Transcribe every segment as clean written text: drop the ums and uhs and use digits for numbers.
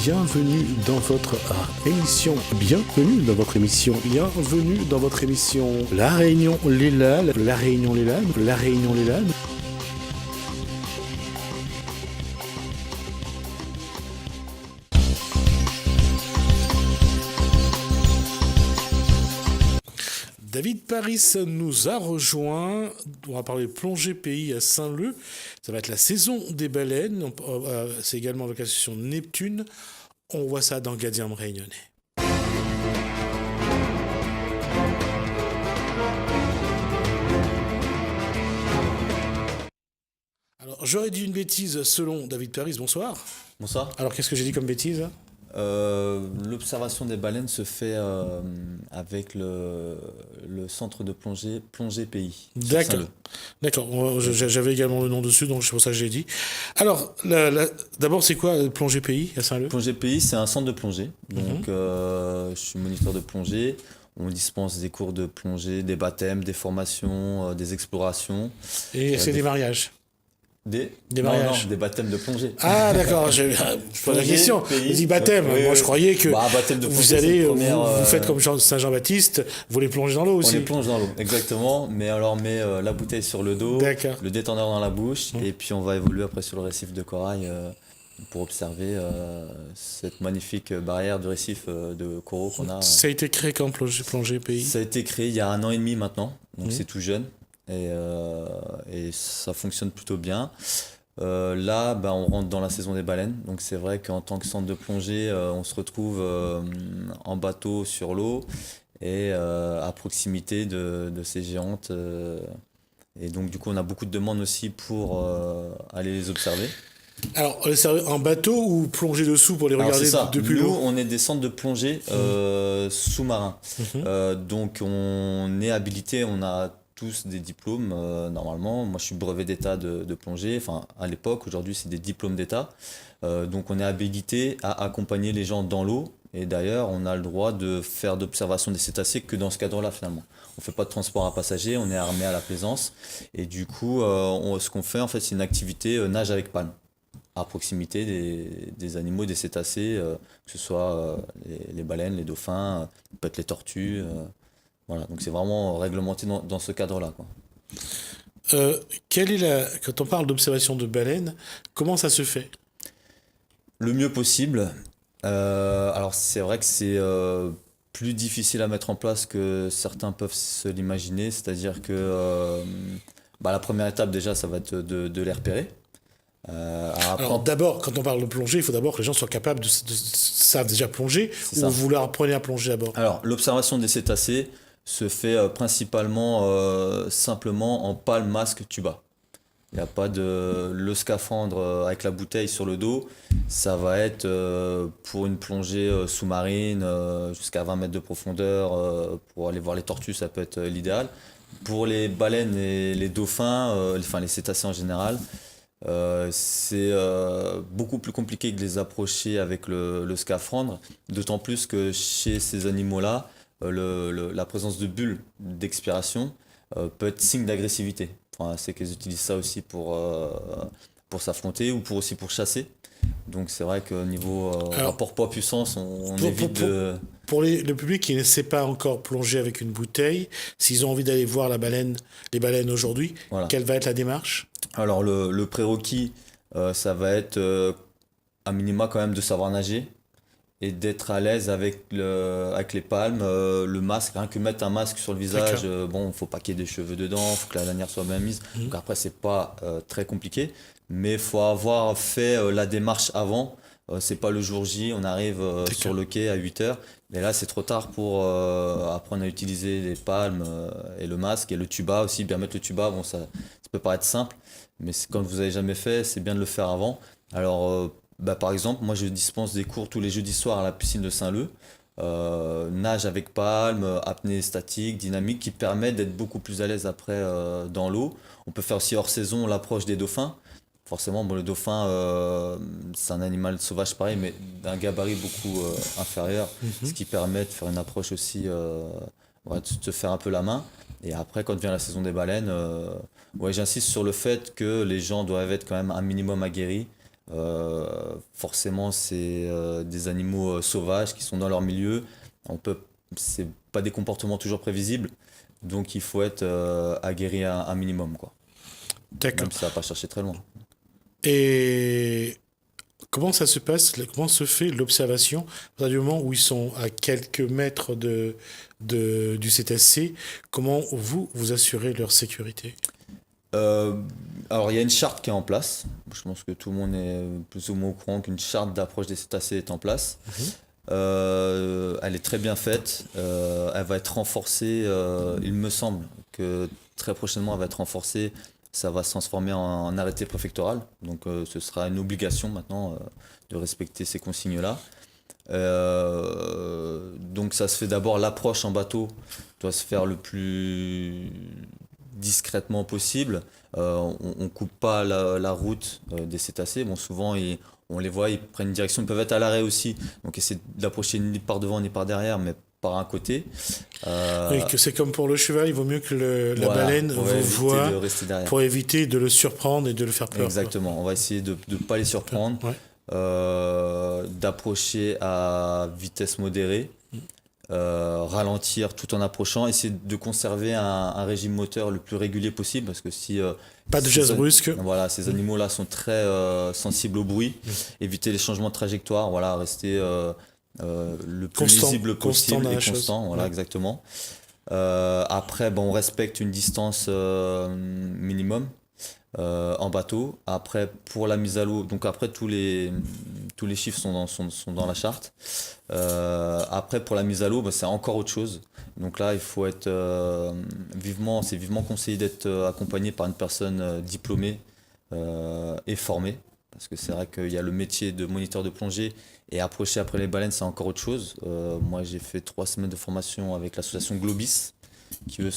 bienvenue dans votre émission La Réunion Lélade. David Paris nous a rejoint. On va parler de plongée pays à Saint-Leu. Ça va être la saison des baleines. C'est également avec l'association Neptune. On voit ça dans Gadiam réunionnais. Alors, j'aurais dit une bêtise selon David Paris. Bonsoir. Bonsoir. Alors, qu'est-ce que j'ai dit comme bêtise ? L'observation des baleines se fait avec le centre de plongée pays. D'accord. J'avais également le nom dessus, donc c'est pour ça que j'ai dit. Alors, d'abord, c'est quoi plongée pays à Saint-Leu ? Plongée pays, c'est un centre de plongée. Donc, je suis moniteur de plongée. On dispense des cours de plongée, des baptêmes, des formations, des explorations. Et c'est des mariages ? Des mariages. Non, des baptêmes de plongée. Ah d'accord, je pose la question. J'ai dit baptême. Moi je croyais que baptême de plongée, vous faites comme Saint Jean-Baptiste, vous les plongez dans l'eau aussi. On les plonge dans l'eau, exactement. Mais alors on met la bouteille sur le dos, le détendeur dans la bouche, et puis on va évoluer après sur le récif de corail pour observer cette magnifique barrière du récif de coraux qu'on a. Ça a été créé quand plongée pays ? Ça a été créé il y a 1 an et demi maintenant, donc c'est tout jeune. Et ça fonctionne plutôt bien. Là, on rentre dans la saison des baleines. Donc c'est vrai qu'en tant que centre de plongée, on se retrouve en bateau sur l'eau et à proximité de ces géantes. Et donc du coup, on a beaucoup de demandes aussi pour aller les observer. Alors, en bateau ou plonger dessous pour les regarder depuis l'eau ? Nous, on est des centres de plongée sous-marins. Donc on est habilité, on a tous des diplômes normalement. Moi je suis brevet d'état de plongée, enfin à l'époque, aujourd'hui c'est des diplômes d'état. Donc on est habilité à accompagner les gens dans l'eau, et d'ailleurs on a le droit de faire d'observation des cétacés que dans ce cadre-là finalement. On fait pas de transport à passagers, on est armé à la plaisance, et du coup ce qu'on fait en fait c'est une activité nage avec palme, à proximité des animaux, des cétacés, que ce soit les baleines, les dauphins, peut-être les tortues. Voilà, donc c'est vraiment réglementé dans ce cadre-là, quoi. Quand on parle d'observation de baleines, comment ça se fait ? Le mieux possible. Alors c'est vrai que c'est plus difficile à mettre en place que certains peuvent se l'imaginer. C'est-à-dire que la première étape déjà, ça va être de les repérer. Alors d'abord, quand on parle de plongée, il faut d'abord que les gens soient capables savent déjà plonger, ou vous leur apprenez à plonger d'abord ? Alors l'observation des cétacés se fait principalement simplement en palme, masque, tuba. Il n'y a pas le scaphandre avec la bouteille sur le dos. Ça va être pour une plongée sous-marine jusqu'à 20 mètres de profondeur. Pour aller voir les tortues, ça peut être l'idéal. Pour les baleines et les dauphins, les cétacés en général, c'est beaucoup plus compliqué de les approcher avec le scaphandre. D'autant plus que chez ces animaux-là, la présence de bulles d'expiration peut être signe d'agressivité. Enfin, c'est qu'ils utilisent ça aussi pour s'affronter ou pour chasser. Donc c'est vrai que niveau rapport poids-puissance, on évite de... Pour le public qui ne sait pas encore plonger avec une bouteille, s'ils ont envie d'aller voir les baleines aujourd'hui, voilà. Quelle va être la démarche ? Alors le prérequis, ça va être à minima quand même de savoir nager et d'être à l'aise avec les palmes, le masque. Rien que mettre un masque sur le visage, faut pas qu'il y ait des cheveux dedans, faut que la lanière soit bien mise. Donc après c'est pas très compliqué, mais faut avoir fait la démarche avant. C'est pas le jour J, on arrive sur le quai à 8h, et là c'est trop tard pour apprendre à utiliser les palmes et le masque et le tuba aussi. Bien mettre le tuba, ça peut paraître simple, mais quand vous avez jamais fait, c'est bien de le faire avant. Alors par exemple, moi je dispense des cours tous les jeudis soirs à la piscine de Saint-Leu, nage avec palme, apnée statique, dynamique, qui permet d'être beaucoup plus à l'aise après dans l'eau. On peut faire aussi hors saison l'approche des dauphins. Forcément, le dauphin, c'est un animal sauvage pareil, mais d'un gabarit beaucoup inférieur, ce qui permet de faire une approche aussi, de se faire un peu la main. Et après, quand vient la saison des baleines, j'insiste sur le fait que les gens doivent être quand même un minimum aguerris Forcément, c'est des animaux sauvages qui sont dans leur milieu. C'est pas des comportements toujours prévisibles, donc il faut être aguerri à un minimum, quoi. D'accord. Même si ça va pas chercher très loin. Et comment ça se passe, comment se fait l'observation à partir du moment où ils sont à quelques mètres du cétacé? Comment vous assurez leur sécurité? Euh, alors, il y a une charte qui est en place. Je pense que tout le monde est plus ou moins au courant qu'une charte d'approche des cétacés est en place. Elle est très bien faite. Elle va être renforcée. Il me semble que très prochainement, elle va être renforcée. Ça va se transformer en arrêté préfectoral. Donc, ce sera une obligation maintenant de respecter ces consignes-là. Donc, ça se fait d'abord l'approche en bateau doit se faire le plus discrètement possible. On coupe pas la route des cétacés. Bon, souvent, on les voit, ils prennent une direction, ils peuvent être à l'arrêt aussi. Donc, essayer d'approcher ni par devant ni par derrière, mais par un côté. Oui, que c'est comme pour le cheval, il vaut mieux que la Voilà, baleine pour vous éviter voit de rester derrière. pour éviter de le surprendre et de le faire peur. Exactement, on va essayer de ne pas les surprendre, Ouais. d'approcher à vitesse modérée, ralentir tout en approchant, essayer de conserver un régime moteur le plus régulier possible, parce que si Pas de geste brusque. voilà, ces animaux-là sont très sensibles au bruit, éviter les changements de trajectoire, voilà, rester le plus lisible possible et constant, voilà, exactement. Après, bon, on respecte une distance minimum en bateau. Après, pour la mise à l'eau, donc après tous les chiffres sont dans la charte. Après, pour la mise à l'eau, bah, c'est encore autre chose. Donc là, il faut être c'est vivement conseillé d'être accompagné par une personne diplômée et formée. Parce que c'est vrai qu'il y a le métier de moniteur de plongée et approcher après les baleines, c'est encore autre chose. Moi, j'ai fait 3 semaines de formation avec l'association Globis, qui eux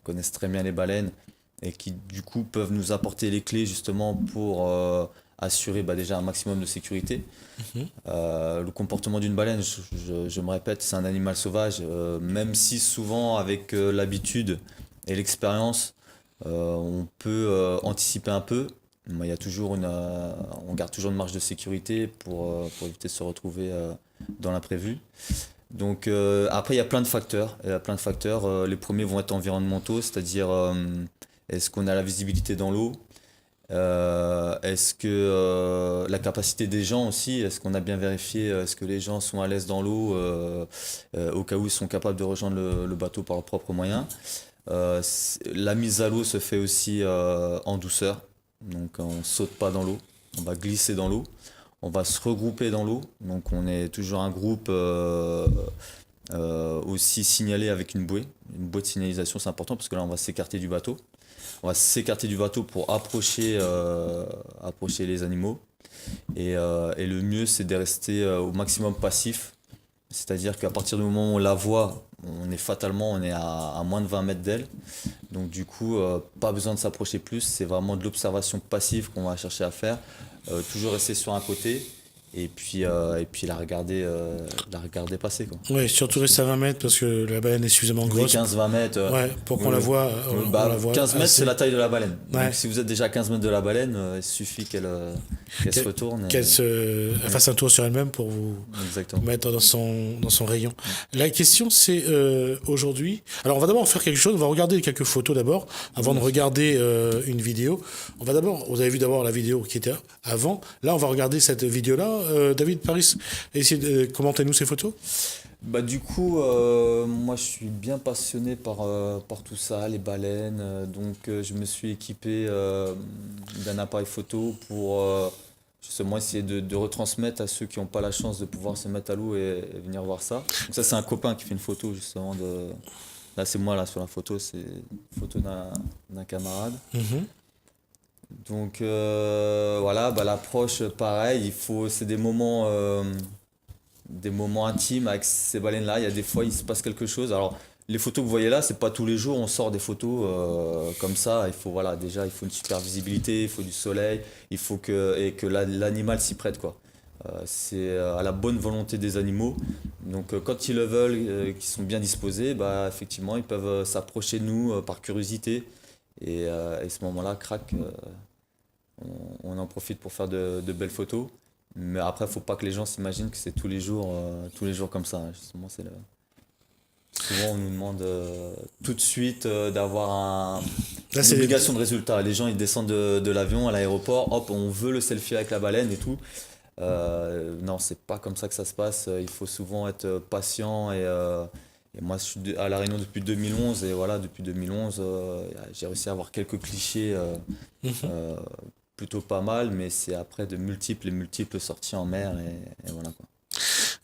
connaissent très bien les baleines et qui du coup peuvent nous apporter les clés justement pour assurer déjà un maximum de sécurité. Le comportement d'une baleine, je me répète, c'est un animal sauvage, même si souvent avec l'habitude et l'expérience, on peut anticiper un peu. Mais il y a toujours on garde toujours une marge de sécurité pour éviter de se retrouver dans l'imprévu. Donc après, il y a plein de facteurs. Les premiers vont être environnementaux, c'est-à-dire est-ce qu'on a la visibilité dans l'eau? Est-ce que la capacité des gens aussi, est-ce qu'on a bien vérifié, est-ce que les gens sont à l'aise dans l'eau au cas où ils sont capables de rejoindre le bateau par leurs propres moyens. La mise à l'eau se fait aussi en douceur, donc on saute pas dans l'eau, on va glisser dans l'eau, on va se regrouper dans l'eau, donc on est toujours un groupe aussi signalé avec une bouée de signalisation, c'est important parce que là on va s'écarter du bateau. On va s'écarter du bateau pour approcher les animaux. Et le mieux, c'est de rester au maximum passif. C'est-à-dire qu'à partir du moment où on la voit, on est à moins de 20 mètres d'elle. Donc du coup, pas besoin de s'approcher plus. C'est vraiment de l'observation passive qu'on va chercher à faire. Toujours rester sur un côté. Et puis la regarder passer, quoi. Oui, surtout rester à 20 mètres parce que la baleine est suffisamment Oui, grosse. 15-20 mètres. Ouais, pour qu'on la voit. On la voit 15 mètres, assez. c'est la taille de la baleine. Ouais. Donc si vous êtes déjà à 15 mètres de la baleine, il suffit qu'elle se retourne. Qu'elle fasse un tour sur elle-même pour vous Exactement. mettre dans son rayon. La question, c'est aujourd'hui. Alors, on va d'abord faire quelque chose. On va regarder quelques photos d'abord, avant de regarder une vidéo. Vous avez vu d'abord la vidéo qui était avant. Là, on va regarder cette vidéo-là. David Paris, essayez de commenter-nous ces photos. Du coup, moi je suis bien passionné par tout ça, les baleines. Donc je me suis équipé d'un appareil photo pour justement essayer de retransmettre à ceux qui n'ont pas la chance de pouvoir se mettre à l'eau et venir voir ça. Donc ça c'est un copain qui fait une photo justement de... Là c'est moi là sur la photo, c'est une photo d'un camarade. Donc voilà, l'approche pareil, c'est des moments intimes avec ces baleines-là. Il y a des fois, il se passe quelque chose. Alors, les photos que vous voyez là, c'est pas tous les jours on sort des photos comme ça. Il faut déjà, il faut une super visibilité, il faut du soleil, il faut que l'animal s'y prête, quoi. C'est à la bonne volonté des animaux. Donc, quand ils le veulent, qu'ils sont bien disposés, effectivement, ils peuvent s'approcher de nous par curiosité. Et à ce moment-là, crac, on en profite pour faire de belles photos. Mais après, faut pas que les gens s'imaginent que c'est tous les jours comme ça. Justement, souvent, on nous demande tout de suite d'avoir Là, une obligation de résultat. Les gens, ils descendent de l'avion à l'aéroport, hop, on veut le selfie avec la baleine et tout. Non, c'est pas comme ça que ça se passe. Il faut souvent être patient et moi, je suis à La Réunion depuis 2011 et voilà, depuis 2011, j'ai réussi à avoir quelques clichés euh, plutôt pas mal, mais c'est après de multiples sorties en mer et voilà quoi.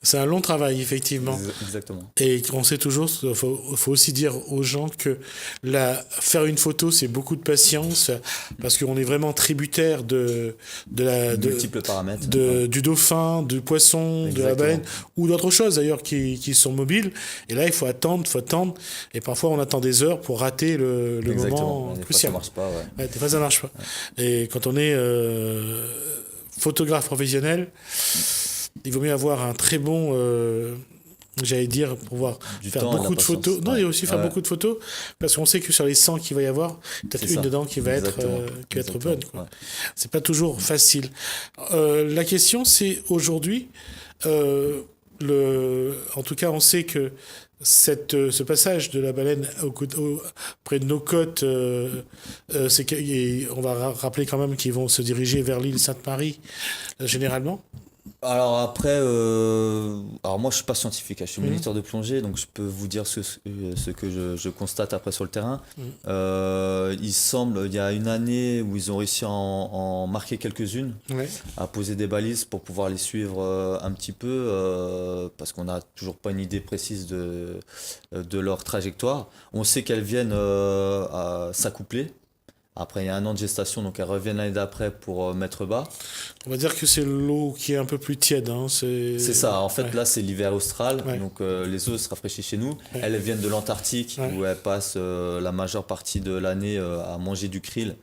c'est un long travail, effectivement. Exactement. Et on sait toujours, faut aussi dire aux gens que faire une photo, c'est beaucoup de patience, parce qu'on est vraiment tributaire Multiples paramètres. du dauphin, du poisson, de la Exactement. baleine, ou d'autres choses d'ailleurs qui sont mobiles. Et là, il faut attendre. Et parfois, on attend des heures pour rater le Exactement. moment Des fois, crucial. ça marche pas, ouais. Ouais, des fois, ça marche pas. Et quand on est photographe professionnel, il vaut mieux avoir un très bon, j'allais dire, pour pouvoir Du faire temps et de la beaucoup de patience. photos. Non, Ouais. il y a aussi faire Ouais. beaucoup de photos, parce qu'on sait que sur les 100 qu'il va y avoir, peut-être C'est une ça. dedans qui va être Exactement. bonne, quoi. Ouais. C'est pas toujours facile. La question, c'est aujourd'hui, en tout cas, on sait que ce passage de la baleine près de nos côtes, on va rappeler quand même qu'ils vont se diriger vers l'île Sainte-Marie, généralement. Alors après, alors moi je suis pas scientifique, hein, je suis moniteur de plongée, donc je peux vous dire ce que je constate après sur le terrain. Il semble, il y a une année où ils ont réussi à en marquer quelques-unes, Ouais. à poser des balises pour pouvoir les suivre un petit peu, parce qu'on n'a toujours pas une idée précise de leur trajectoire. On sait qu'elles viennent à s'accoupler. Après, il y a un an de gestation, donc elles reviennent l'année d'après pour mettre bas. On va dire que c'est l'eau qui est un peu plus tiède. Hein. C'est ça, en fait Ouais. là c'est l'hiver austral, Ouais. donc les eaux se rafraîchissent chez nous. Ouais. Elles viennent de l'Antarctique Ouais. où elles passent la majeure partie de l'année à manger du krill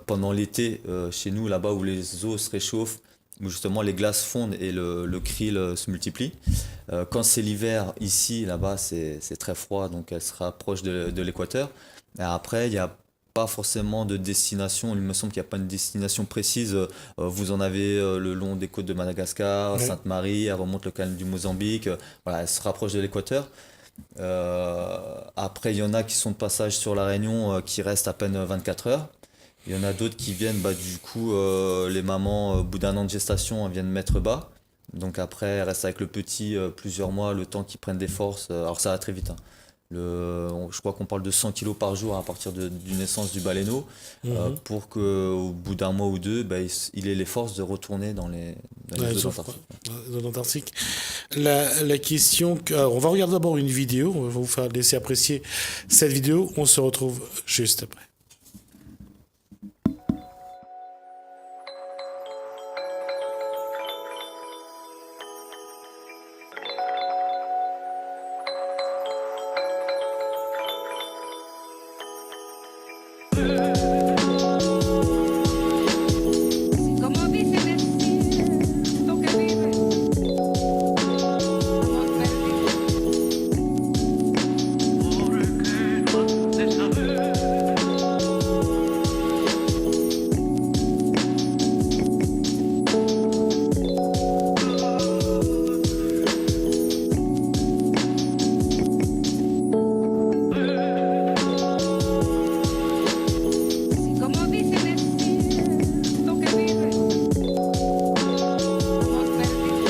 pendant l'été chez nous là-bas où les eaux se réchauffent, où justement les glaces fondent et le krill se multiplie. Quand c'est l'hiver ici, là-bas c'est très froid, donc elles se rapprochent de l'équateur. Et après il y a pas forcément de destination, il me semble qu'il n'y a pas une destination précise. Vous en avez le long des côtes de Madagascar, Ouais. Sainte-Marie, elle remonte le canal du Mozambique, voilà, elle se rapproche de l'équateur. Après, il y en a qui sont de passage sur la Réunion qui restent à peine 24 heures. Il y en a d'autres qui viennent, bah, du coup, les mamans, au bout d'un an de gestation, elles viennent mettre bas. Donc après, elles restent avec le petit plusieurs mois, le temps qu'ils prennent des forces. Alors ça va très vite, hein. Je crois qu'on parle de 100 kilos par jour à partir du naissance du baleineau, pour qu'au bout d'un mois ou deux, bah, il ait les forces de retourner dans les eaux Sauf d'Antarctique. dans l'Antarctique. La question, alors, on va regarder d'abord une vidéo, on va vous faire laisser apprécier cette vidéo, on se retrouve juste après. Como dice decir, tú que vives, amor perdido. Como dice decir, tú que vives, amor perdido.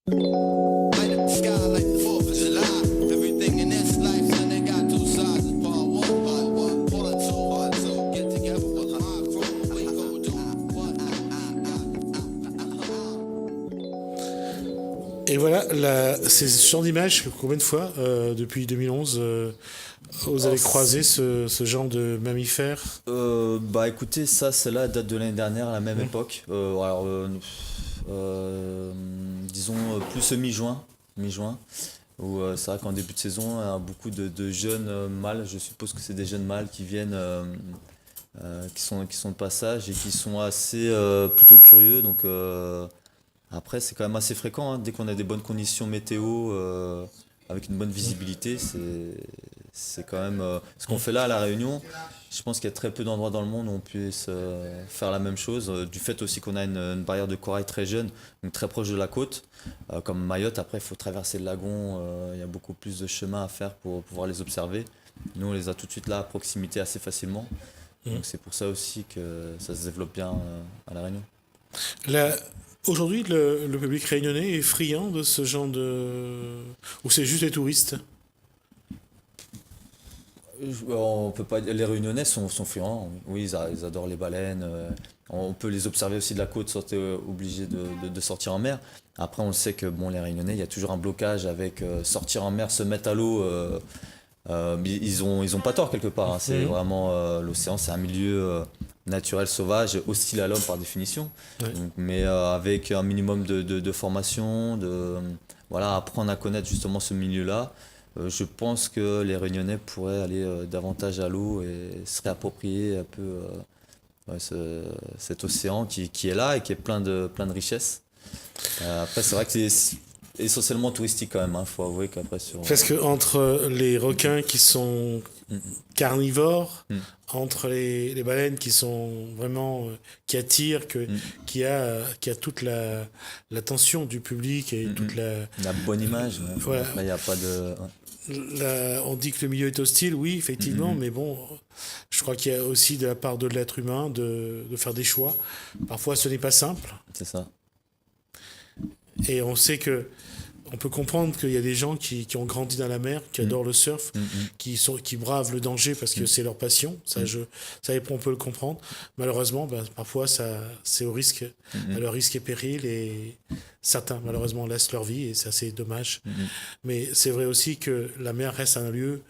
Light up the sky like the 4th of July. Everything in this life, son, they got two sides. It's part one, part two. Get together with my crew. We go do what Et voilà, c'est ce genre d'image, combien de fois, depuis 2011, vous avez croisé ce genre de mammifères? Bah écoutez, ça, celle-là date de l'année dernière, à la même époque. Disons plus mi-juin, où c'est vrai qu'en début de saison, il y a beaucoup de jeunes mâles, je suppose que c'est des jeunes mâles qui viennent qui sont de passage et qui sont assez plutôt curieux. Donc après, c'est quand même assez fréquent, hein. Dès qu'on a des bonnes conditions météo, avec une bonne visibilité, c'est quand même ce qu'on fait là à La Réunion. Je pense qu'il y a très peu d'endroits dans le monde où on puisse faire la même chose, du fait aussi qu'on a une barrière de corail très jeune, donc très proche de la côte. Comme Mayotte, après, il faut traverser le lagon, il y a beaucoup plus de chemin à faire pour pouvoir les observer. Nous, on les a tout de suite là à proximité assez facilement. Donc c'est pour ça aussi que ça se développe bien à La Réunion. Là, aujourd'hui, le public réunionnais est friand de ce genre de... Ou c'est juste les touristes? On peut pas, les Réunionnais sont friands, oui, ils adorent les baleines. On peut les observer aussi de la côte sans être obligé de sortir en mer. Après, on sait que bon, les Réunionnais, il y a toujours un blocage avec sortir en mer, se mettre à l'eau. Mais ils ont pas tort quelque part, hein. C'est vraiment l'océan, c'est un milieu naturel sauvage, hostile à l'homme par définition. Ouais. Donc, mais avec un minimum de formation, voilà, apprendre à connaître justement ce milieu-là. Je pense que les Réunionnais pourraient aller davantage à l'eau et se réapproprier un peu ouais, cet océan qui est là et qui est plein de richesses. Après, c'est vrai que c'est essentiellement touristique quand même, hein. Faut avouer qu'après sur... Parce que entre les requins qui sont Mm, carnivores, mm, entre les baleines qui sont vraiment qui attirent, mm, qui a toute l'attention du public et mm, toute la bonne image, ouais. ouais, Après, il n'y a pas de... on dit que le milieu est hostile, oui, effectivement, Mm, mais bon, je crois qu'il y a aussi de la part de l'être humain de faire des choix. Parfois, ce n'est pas simple, c'est ça. et on sait que on peut comprendre qu'il y a des gens qui ont grandi dans la mer, qui adorent le surf, Mm, mm, qui bravent le danger parce que c'est leur passion. Ça, on peut le comprendre. Malheureusement, ben, parfois, c'est au risque, à leur risque et péril, et certains, malheureusement, laissent leur vie, et ça, c'est dommage. mm, Mais c'est vrai aussi que la mer reste un lieu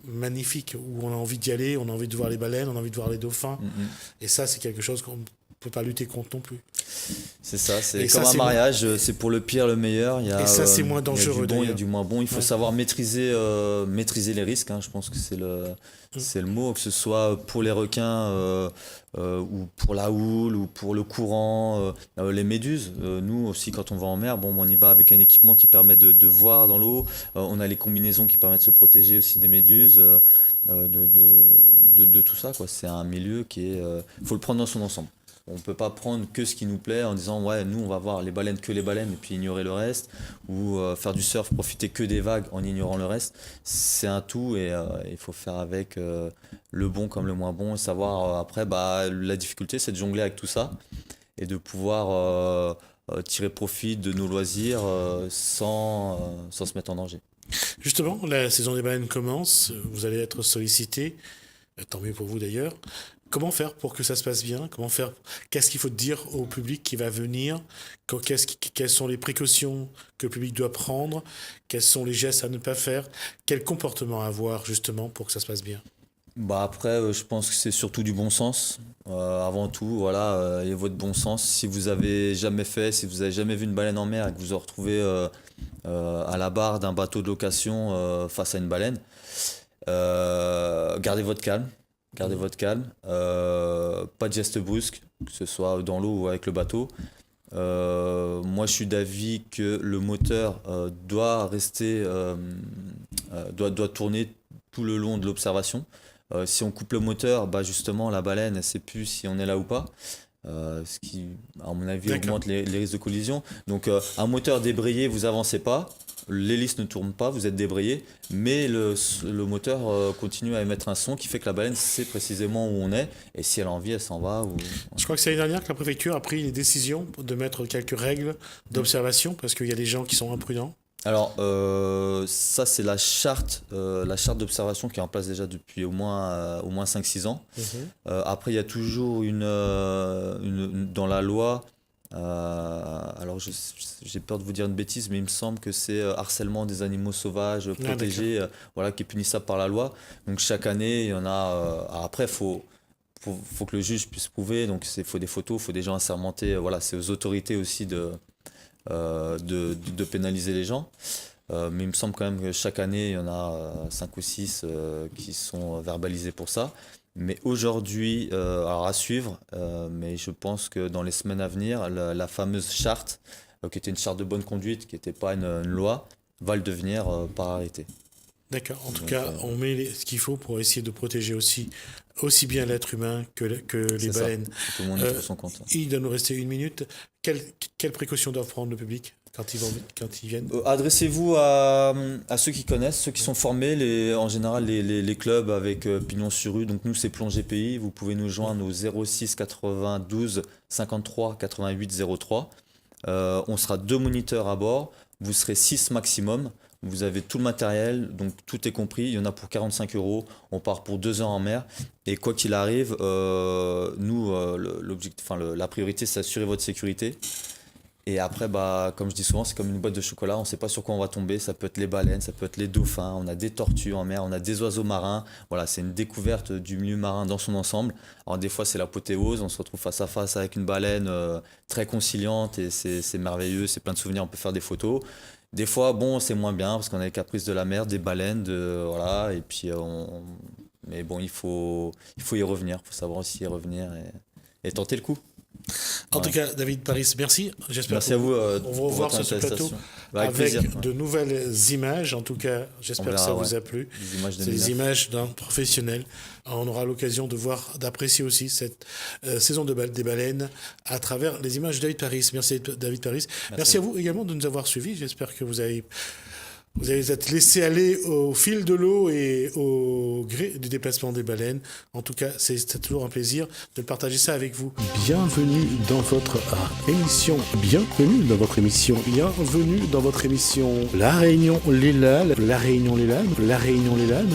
magnifique où on a envie d'y aller, on a envie de voir les baleines, on a envie de voir les dauphins. mm, mm. Et ça, c'est quelque chose qu'on ne peut pas lutter contre non plus. C'est ça, c'est Et comme ça, un c'est mariage, c'est pour le pire, le meilleur. Et ça, c'est moins Il y a dangereux, du bon, il y a d'ailleurs. du moins bon. Il faut Ouais. savoir maîtriser les risques, hein. Je pense que c'est le mot, que ce soit pour les requins ou pour la houle ou pour le courant, les méduses. Nous aussi, quand on va en mer, bon, on y va avec un équipement qui permet de voir dans l'eau. On a les combinaisons qui permettent de se protéger aussi des méduses, de tout ça, quoi. C'est un milieu qui est... faut le prendre dans son ensemble. On ne peut pas prendre que ce qui nous plaît en disant ouais, nous on va voir les baleines que les baleines et puis ignorer le reste, ou faire du surf, profiter que des vagues en ignorant le reste. C'est un tout, et il faut faire avec le bon comme le moins bon, et savoir après, bah, la difficulté c'est de jongler avec tout ça et de pouvoir tirer profit de nos loisirs sans se mettre en danger. Justement, la saison des baleines commence, vous allez être sollicité, tant mieux pour vous d'ailleurs. Comment faire pour que ça se passe bien? Comment faire? Qu'est-ce qu'il faut dire au public qui va venir? Quelles sont les précautions que le public doit prendre? Quels sont les gestes à ne pas faire? Quel comportement avoir justement pour que ça se passe bien? Bah après, je pense que c'est surtout du bon sens. Avant tout, voilà, et votre bon sens. Si vous avez jamais fait, si vous avez jamais vu une baleine en mer et que vous vous retrouvez à la barre d'un bateau de location face à une baleine, gardez votre calme. Gardez votre calme. Pas de gestes brusques, que ce soit dans l'eau ou avec le bateau. Moi, je suis d'avis que le moteur doit rester, doit tourner tout le long de l'observation. Si on coupe le moteur, bah justement, la baleine, elle ne sait plus si on est là ou pas. Ce qui, à mon avis, D'accord. augmente les risques de collision. Donc, un moteur débrayé, vous avancez pas. L'hélice ne tourne pas, vous êtes débrayé, mais le moteur continue à émettre un son qui fait que la baleine sait précisément où on est, et si elle a envie, elle s'en va. Je crois que c'est l'année dernière que la préfecture a pris les décisions de mettre quelques règles d'observation parce qu'il y a des gens qui sont imprudents. Alors, ça, c'est la charte d'observation qui est en place déjà depuis au moins 5-6 ans. Après, il y a toujours dans la loi, alors j'ai peur de vous dire une bêtise, mais il me semble que c'est harcèlement des animaux sauvages protégés, voilà, qui est punissable par la loi. Donc chaque année, il y en a. Après, faut que le juge puisse prouver. Donc il faut des photos, il faut des gens assermentés. Voilà, c'est aux autorités aussi de pénaliser les gens. Mais il me semble quand même que chaque année, il y en a 5 ou 6 qui sont verbalisés pour ça. Mais aujourd'hui, alors à suivre, mais je pense que dans les semaines à venir, la fameuse charte, qui était une charte de bonne conduite, qui n'était pas une loi, va le devenir par arrêté. D'accord. En tout Donc, cas, on met ce qu'il faut pour essayer de protéger aussi bien l'être humain que les c'est ça. baleines. Tout le monde y trouve son compte. Il doit nous rester 1 minute. Quelles précautions doivent prendre le public quand ils viennent? Adressez-vous à ceux qui connaissent, ceux qui sont formés, en général les clubs avec pignon sur rue. Donc nous, c'est Plongée Pays. Vous pouvez nous joindre au 06 92 53 88 03. On sera 2 moniteurs à bord. Vous serez 6 maximum. Vous avez tout le matériel, donc tout est compris. Il y en a pour 45 €. On part pour 2 heures en mer. Et quoi qu'il arrive, nous, la priorité, c'est d'assurer votre sécurité. Et après, comme je dis souvent, c'est comme une boîte de chocolat. On ne sait pas sur quoi on va tomber. Ça peut être les baleines, ça peut être les dauphins. On a des tortues en mer, on a des oiseaux marins. Voilà, c'est une découverte du milieu marin dans son ensemble. Alors des fois, c'est l'apothéose. On se retrouve face à face avec une baleine très conciliante et c'est merveilleux. C'est plein de souvenirs. On peut faire des photos. Des fois, c'est moins bien parce qu'on a les caprices de la mer, des baleines, voilà. Et puis, mais bon, il faut y revenir. Il faut savoir aussi y revenir et tenter le coup. En tout cas, David Paris, merci. J'espère Merci à vous. on vous revoir pour sur ce votre plateau invitation. Avec avec plaisir. de nouvelles images. En tout cas, j'espère que ça vous a plu. Des images de C'est des 2009. images d'un professionnel. On aura l'occasion d'apprécier aussi cette saison des baleines à travers les images de David Paris. Merci David Paris. Merci à vous également de nous avoir suivis. J'espère que vous allez être laissé aller au fil de l'eau et au gré du déplacement des baleines. En tout cas, c'est toujours un plaisir de partager ça avec vous. Bienvenue dans votre émission. Bienvenue dans votre émission. Bienvenue dans votre émission. La Réunion, les Lalles. La Réunion, les Lalles. La Réunion, les Lalles.